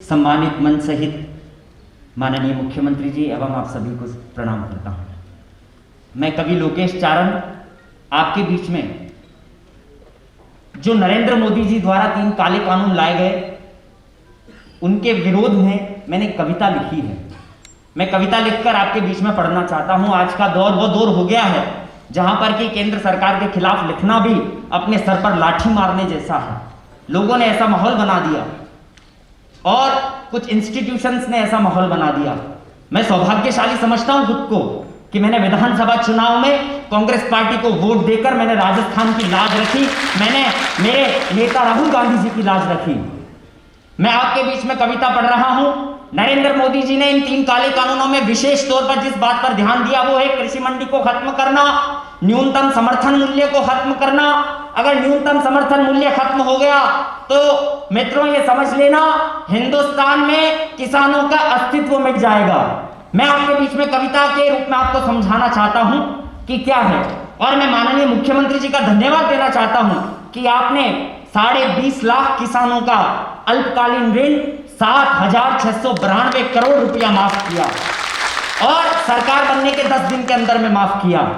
सम्मानित मंच सहित माननीय मुख्यमंत्री जी एवं आप सभी को प्रणाम करता हूं। मैं कवि लोकेश चारण आपके बीच में जो नरेंद्र मोदी जी द्वारा 3 काले कानून लाए गए उनके विरोध में मैंने कविता लिखी है। मैं कविता लिखकर आपके बीच में पढ़ना चाहता हूं। आज का दौर वो दौर हो गया है जहां पर कि केंद्र सरकार के खिलाफ लिखना भी अपने सर पर लाठी मारने जैसा है। लोगों ने ऐसा माहौल बना दिया और कुछ इंस्टीट्यूशंस ने ऐसा माहौल बना दिया। मैं सौभाग्यशाली समझता हूं खुद को कि मैंने विधानसभा चुनाव में कांग्रेस पार्टी को वोट देकर मैंने राजस्थान की लाज रखी, मैंने मेरे नेता राहुल गांधी जी की लाज रखी। मैं आपके बीच में कविता पढ़ रहा हूं। नरेंद्र मोदी जी ने इन 3 काले कानूनों में विशेष तौर पर जिस बात पर ध्यान दिया वो है कृषि मंडी को खत्म करना, न्यूनतम समर्थन मूल्य को खत्म करना। अगर न्यूनतम समर्थन मूल्य खत्म हो गया तो मित्रों ये समझ लेना हिंदुस्तान में किसानों का अस्तित्व मिट जाएगा। मैं आपके बीच में कविता के रूप में आपको समझाना चाहता हूं कि क्या है, और मैं माननीय मुख्यमंत्री जी का धन्यवाद देना चाहता हूं कि आपने 20.5 लाख किसानों का अल्पकालीन ऋण 7,692 करोड़ रुपया माफ किया और सरकार बनने के 10 दिन के अंदर में माफ किया,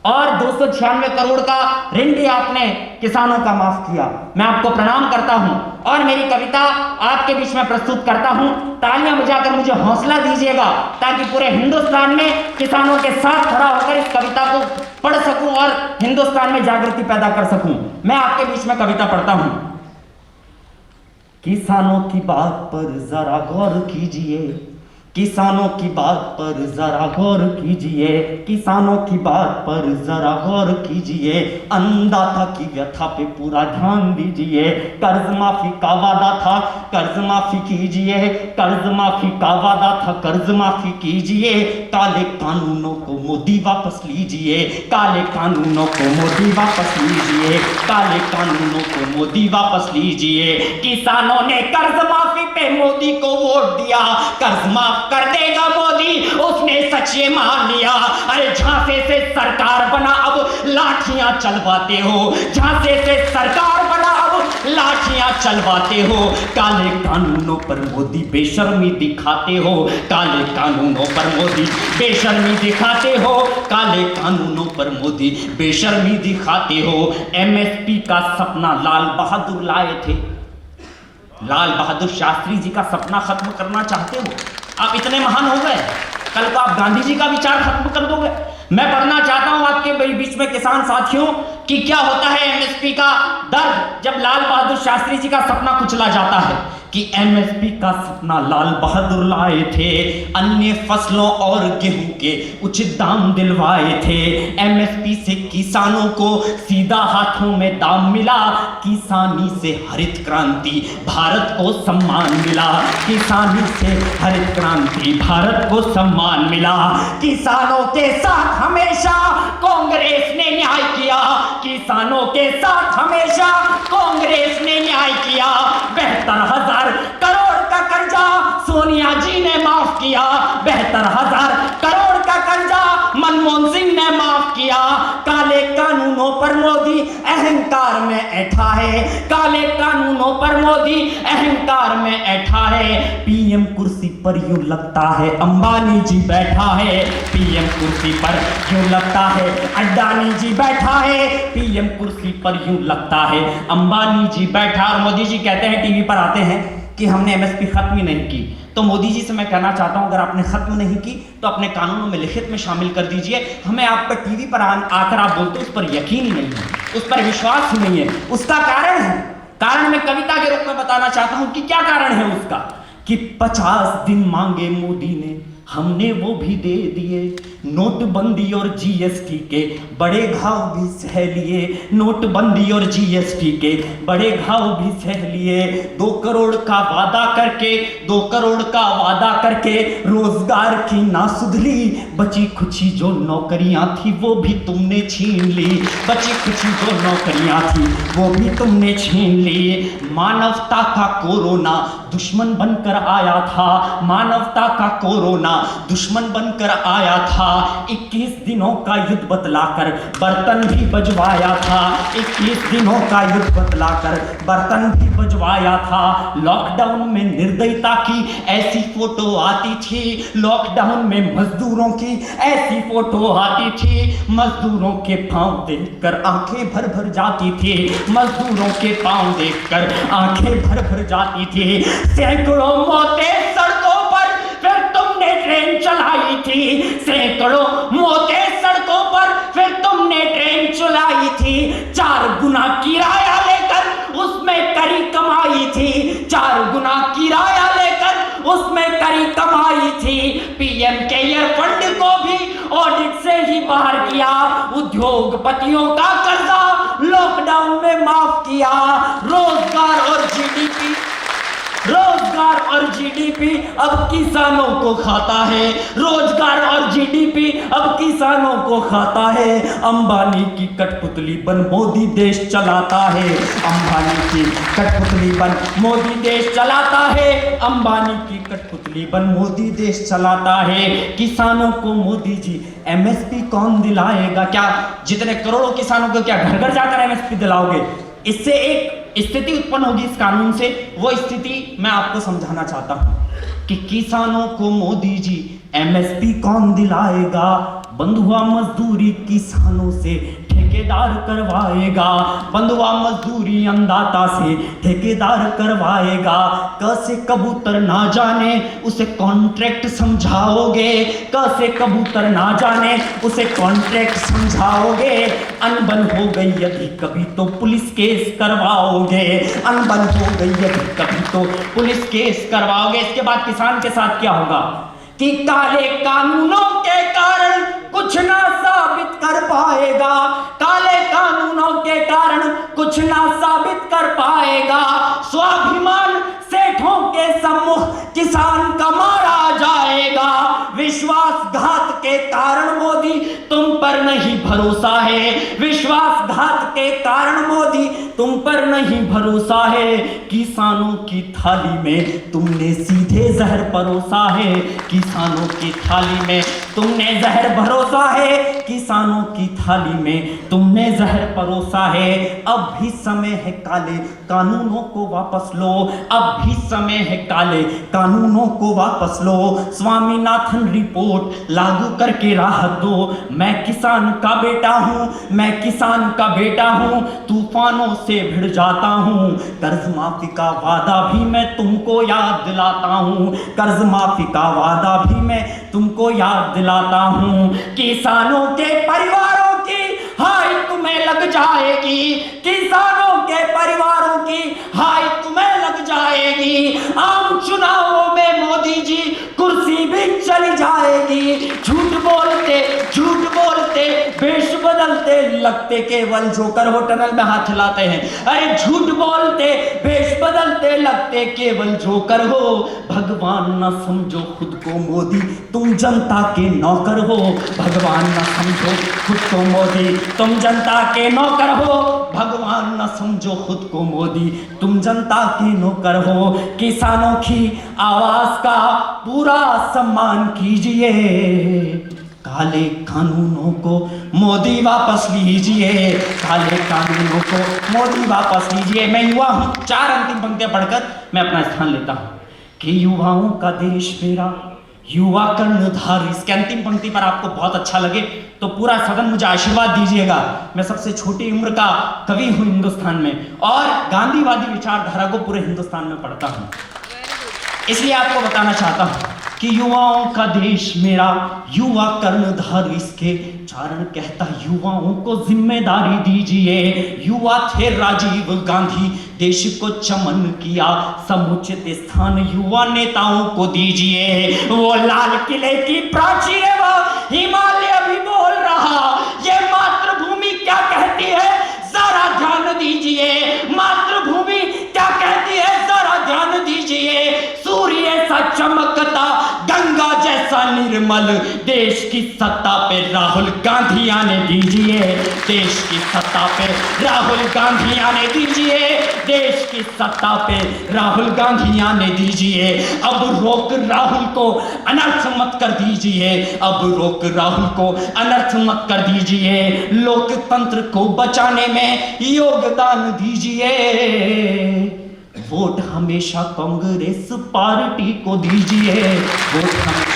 और 296 करोड़ का ऋण भी आपने किसानों का माफ किया। मैं आपको प्रणाम करता हूं और मेरी कविता आपके बीच में प्रस्तुत करता हूं। तालियां बजाकर मुझे हौसला दीजिएगा ताकि पूरे हिंदुस्तान में किसानों के साथ खड़ा होकर इस कविता को पढ़ सकूं और हिंदुस्तान में जागृति पैदा कर सकूं। मैं आपके बीच में कविता पढ़ता हूं। किसानों की बात पर जरा गौर कीजिए, किसानों की बात पर जरा गौर कीजिए, किसानों की बात पर जरा गौर कीजिए, अन्नदाता की व्यथा पे पूरा ध्यान दीजिए। कर्ज माफी का वादा था, कर्ज माफी कीजिए, कर्ज माफी का वादा था, कर्ज माफी कीजिए। काले कानूनों को मोदी वापस लीजिए, काले कानूनों को मोदी वापस लीजिए, काले कानूनों को मोदी वापस लीजिए। किसानों ने कर्ज माफी पे मोदी को वोट दिया, कर्ज माफ कर देगा मोदी, उसने सच ये मान लिया। अरे झांसे से सरकार बना अब लाठियां चलवाते हो, झांसे से सरकार बना अब लाठियां चलवाते हो। काले कानूनों पर मोदी बेशर्मी दिखाते हो, काले कानूनों पर मोदी बेशर्मी दिखाते हो, काले कानूनों पर मोदी बेशर्मी दिखाते हो। एमएसपी का सपना लाल बहादुर लाए थे, लाल बहादुर शास्त्री जी का सपना खत्म करना चाहते हो। आप इतने महान हो गए, कल को आप गांधी जी का विचार खत्म कर दोगे। मैं पढ़ना चाहता हूं आपके बीच में किसान साथियों कि क्या होता है एमएसपी का दर्द जब लाल बहादुर शास्त्री जी का सपना कुचला जाता है। कि एमएसपी का सपना लाल बहादुर लाए थे, अन्य फसलों और गेहूं के उचित दाम दिलवाए थे। एमएसपी से किसानों को सीधा हाथों में दाम मिला, किसानी से हरित क्रांति भारत को सम्मान मिला, किसानी से हरित क्रांति भारत को सम्मान मिला। किसानों के साथ हमेशा कांग्रेस ने न्याय किया, किसानों के साथ हमेशा कांग्रेस ने न्याय किया। 72,000 करोड़ का कर्जा सोनिया जी ने माफ किया, 72,000 करोड़ का कर्जा मनमोहन सिंह ने माफ किया। काले कानूनों पर मोदी अहंकार में ऐठा है, काले कानूनों पर मोदी अहंकार में ऐठा है। पीएम कुर्सी पर यूं लगता है अंबानी जी बैठा है, पीएम कुर्सी पर यूं लगता है अडानी जी बैठा है, पीएम कुर्सी पर यूं लगता है अंबानी जी बैठा। और मोदी जी कहते हैं टीवी पर आते हैं कि हमने एमएसपी खत्म ही नहीं की। तो मोदी जी से मैं कहना चाहता हूं अगर आपने खत्म नहीं की तो अपने कानूनों में लिखित में शामिल कर दीजिए। हमें आप पर टीवी पर आकर आप बोलते उस पर यकीन ही नहीं है, उस पर विश्वास ही नहीं है। उसका कारण है, कारण मैं कविता के रूप में बताना चाहता हूं कि क्या कारण है उसका। कि 50 दिन मांगे मोदी ने, हमने वो भी दे दिए। नोटबंदी और जीएसटी के बड़े घाव भी सह लिए, नोटबंदी और जीएसटी के बड़े घाव भी सह लिए। 2 करोड़ का वादा करके, 2 करोड़ का वादा करके रोजगार की ना सुधली। बची खुची जो नौकरियां थी वो भी तुमने छीन ली, बची खुची जो नौकरियां थी वो भी तुमने छीन ली। मानवता का कोरोना दुश्मन बनकर आया था, मानवता का कोरोना दुश्मन बनकर आया था। 21 दिनों का युद्ध बतलाकर बर्तन भी बजवाया था, 21 दिनों का युद्ध बतलाकर बर्तन भी बजवाया था। लॉकडाउन में निर्दयता की ऐसी फोटो आती थी, लॉकडाउन में मजदूरों की ऐसी फोटो आती थी। मजदूरों के पांव देखकर आंखें भर भर जाती थी, मजदूरों के पांव देखकर आंखें भर भर जाती थी। सैकड़ों मौतें सड़कों पर फिर तुमने ट्रेन चलाई थी, सैकड़ों मौतें सड़कों पर फिर तुमने ट्रेन चलाई थी। 4 गुना किराया लेकर उसमें करी कमाई थी, 4 गुना किराया लेकर उसमें करी कमाई थी। पीएम केयर फंड को भी ऑडिट से ही बाहर किया, उद्योगपतियों का कर्जा लॉकडाउन में माफ किया। रोजगार और जीडीपी अब किसानों को खाता है, रोजगार और जीडीपी अब किसानों को खाता है। अंबानी की कठपुतली बन मोदी देश चलाता है, अंबानी की कठपुतली बन मोदी देश चलाता है, अंबानी की कठपुतली बन मोदी देश चलाता है। किसानों को मोदी जी एमएसपी कौन दिलाएगा? क्या जितने करोड़ों किसानों को क्या घर घर जाकर एमएसपी दिलाओगे? इससे एक स्थिति उत्पन्न होगी इस कानून से, वो स्थिति मैं आपको समझाना चाहता हूं कि किसानों को मोदी जी एमएसपी कौन दिलाएगा? बंधुआ मजदूरी किसानों से ठेकेदार करवाएगा, बंधुआ मजदूरी अन्नदाता से ठेकेदार करवाएगा। कैसे कबूतर ना जाने उसे कॉन्ट्रैक्ट समझाओगे, कैसे कबूतर ना जाने उसे कॉन्ट्रैक्ट समझाओगे। अनबन हो गई यदि कभी तो पुलिस केस करवाओगे, अनबन हो गई यदि कभी तो पुलिस केस करवाओगे। इसके बाद किसान के साथ क्या होगा कि काले कानूनों के कारण कुछ ना साबित कर पाएगा, काले कानूनों के कारण कुछ ना साबित कर पाएगा। स्वाभिमान सेठों के सम्मुख किसान का मारा जाएगा। विश्वासघात के कारण मोदी तुम पर नहीं भरोसा है, विश्वासघात के कारण मोदी तुम पर नहीं भरोसा है। किसानों की थाली में तुमने सीधे जहर परोसा है, किसानों की थाली में तुमने जहर भरोसा है, किसानों की थाली में तुमने जहर परोसा है। अब भी समय है काले कानूनों को वापस लो, अब भी समय है काले कानूनों को वापस लो। स्वामीनाथन रिपोर्ट लागू करके राहत दो। मैं किसान का बेटा हूं, मैं किसान का बेटा हूं, तूफानों से भिड़ जाता हूं। कर्ज माफी का वादा भी मैं तुमको याद दिलाता हूं, कर्ज माफी का वादा भी मैं तुमको याद दिलाता हूं। किसानों के परिवारों की हाय तुम्हें लग जाएगी, किसानों के परिवारों की हाय तुम्हें लग जाएगी। आम चुनावों में मोदी जी कुर्सी भी चली जाएगी। झूठ बोलते वेश बदलते लगते केवल जोकर हो टनल में हाथ हिलाते हैं। अरे झूठ बोलते वेश बदलते लगते केवल जोकर हो। भगवान न समझो खुद को मोदी तुम जनता के नौकर हो, भगवान न समझो खुद को मोदी तुम जनता के नौकर हो, भगवान न समझो खुद को मोदी तुम जनता के नौकर हो। किसानों की आवाज का पूरा सम्मान कीजिए, काले कानूनों को मोदी वापस लीजिए, काले कानूनों को मोदी वापस लीजिए। मैं युवा हूं, 4 अंतिम पंक्तियां पढ़कर मैं अपना स्थान लेता हूं कि युवाओं का देश मेरा युवा कर्णधार। इसके अंतिम पंक्ति पर आपको बहुत अच्छा लगे तो पूरा सदन मुझे आशीर्वाद दीजिएगा। मैं सबसे छोटी उम्र का कवि हूं हिंदुस्तान में और गांधीवादी विचारधारा को पूरे हिंदुस्तान में पढ़ता हूं, इसलिए आपको बताना चाहता हूं कि युवाओं का देश मेरा युवा कर्णधार। इसके चारण कहता युवाओं को जिम्मेदारी दीजिए। युवा थे राजीव गांधी, देश को चमन किया, समुचित स्थान युवा नेताओं को दीजिए। वो लाल किले की प्राचीर है, वो हिमालय भी बोल रहा। ये मातृभूमि क्या कहती है जरा ध्यान दीजिए, मातृभूमि क्या कहती है जरा ध्यान दीजिए। सूर्य सा चमकता, गंगा जैसा ऐसा निर्मल देश की सत्ता पे राहुल गांधी आने दीजिए, देश की सत्ता पे राहुल गांधी आने दीजिए, देश की सत्ता पे राहुल गांधी आने दीजिए। अब रोक राहुल को अनर्थ मत कर दीजिए, अब रोक राहुल को अनर्थ मत कर दीजिए, लोकतंत्र को बचाने में योगदान दीजिए। वोट हमेशा कांग्रेस पार्टी को दीजिए, वोट